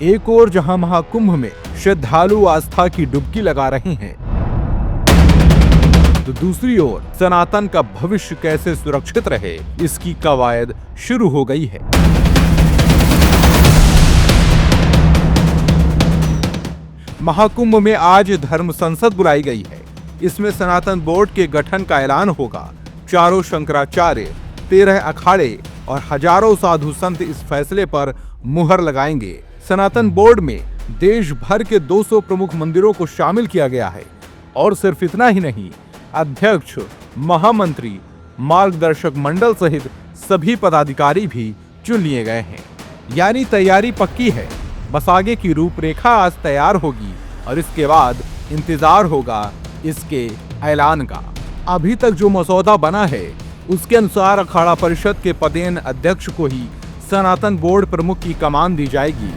एक ओर जहां महाकुंभ में श्रद्धालु आस्था की डुबकी लगा रहे हैं, तो दूसरी ओर सनातन का भविष्य कैसे सुरक्षित रहे, इसकी कवायद शुरू हो गई है। महाकुंभ में आज धर्म संसद बुलाई गई है। इसमें सनातन बोर्ड के गठन का ऐलान होगा। चारों शंकराचार्य, 13 अखाड़े और हजारों साधु संत इस फैसले पर मुहर लगाएंगे। सनातन बोर्ड में देश भर के 200 प्रमुख मंदिरों को शामिल किया गया है और सिर्फ इतना ही नहीं, अध्यक्ष, महामंत्री, मार्गदर्शक मंडल सहित सभी पदाधिकारी भी चुन लिए गए हैं। यानी तैयारी पक्की है। बस आगे की रूपरेखा आज तैयार होगी और इसके बाद इंतजार होगा इसके ऐलान का। अभी तक जो मसौदा बना है उसके अनुसार अखाड़ा परिषद के पदेन अध्यक्ष को ही सनातन बोर्ड प्रमुख की कमान दी जाएगी।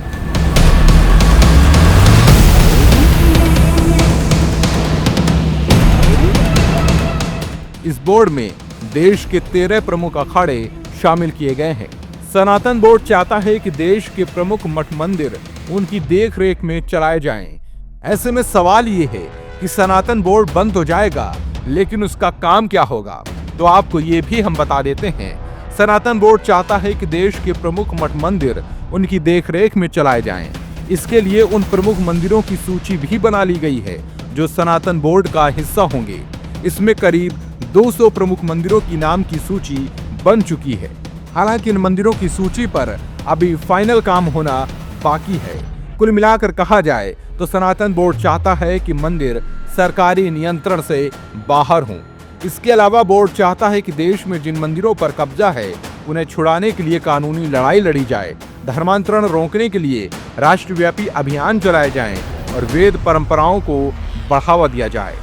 इस बोर्ड में देश के 13 प्रमुख अखाड़े शामिल किए गए हैं। सनातन बोर्ड चाहता है कि देश के प्रमुख मठ मंदिर उनकी देखरेख में चलाए जाएं। ऐसे में सवाल ये है कि सनातन बोर्ड बंद तो जाएगा, लेकिन उसका काम क्या होगा? तो आपको ये भी हम बता देते हैं। सनातन बोर्ड चाहता है कि देश के प्रमुख मठ मंदिर उनकी देखरेख में चलाए जाएं। इसके लिए उन प्रमुख मंदिरों की सूची भी बना ली गई है जो सनातन बोर्ड का हिस्सा होंगे। इसमें करीब 200 प्रमुख मंदिरों की नाम की सूची बन चुकी है। हालांकि इन मंदिरों की सूची पर अभी फाइनल काम होना बाकी है। कुल मिलाकर कहा जाए तो सनातन बोर्ड चाहता है कि मंदिर सरकारी नियंत्रण से बाहर हों। इसके अलावा बोर्ड चाहता है कि देश में जिन मंदिरों पर कब्जा है उन्हें छुड़ाने के लिए कानूनी लड़ाई लड़ी जाए, धर्मांतरण रोकने के लिए राष्ट्रव्यापी अभियान चलाए जाएं और वेद परंपराओं को बढ़ावा दिया जाए।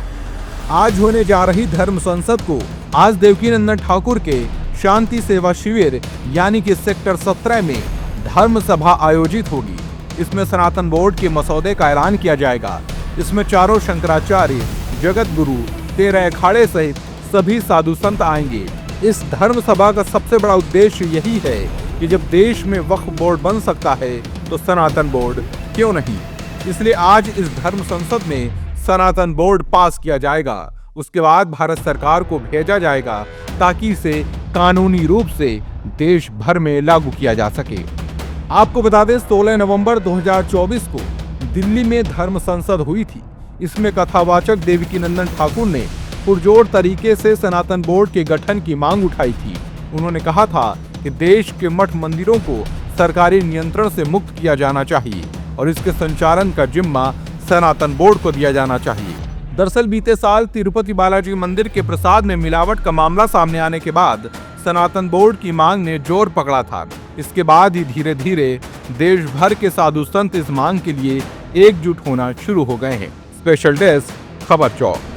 आज होने जा रही धर्म संसद को आज देवकीनंदन ठाकुर के शांति सेवा शिविर यानी कि सेक्टर 17 में धर्म सभा आयोजित होगी। इसमें सनातन बोर्ड के मसौदे का ऐलान किया जाएगा। इसमें चारों शंकराचार्य, जगत गुरु, 13 अखाड़े सहित सभी साधु संत आएंगे। इस धर्म सभा का सबसे बड़ा उद्देश्य यही है कि जब देश में वक्फ बोर्ड बन सकता है तो सनातन बोर्ड क्यों नहीं। इसलिए आज इस धर्म संसद में सनातन बोर्ड पास किया जाएगा। उसके बाद भारत सरकार को भेजा जाएगा ताकि इसे कानूनी रूप से देश भर में लागू किया जा सके। आपको बता दें 16 नवंबर 2024 को दिल्ली में धर्म संसद हुई थी। इसमें कथावाचक देवकीनंदन ठाकुर ने पुरजोर तरीके से सनातन बोर्ड के गठन की मांग उठाई थी। उन्होंने कहा था कि देश के मठ मंदिरों को सरकारी नियंत्रण से मुक्त किया जाना चाहिए और इसके संचालन का जिम्मा सनातन बोर्ड को दिया जाना चाहिए। दरअसल बीते साल तिरुपति बालाजी मंदिर के प्रसाद में मिलावट का मामला सामने आने के बाद सनातन बोर्ड की मांग ने जोर पकड़ा था। इसके बाद ही धीरे धीरे देश भर के साधु संत इस मांग के लिए एकजुट होना शुरू हो गए हैं। स्पेशल डेस्क, खबर चौक।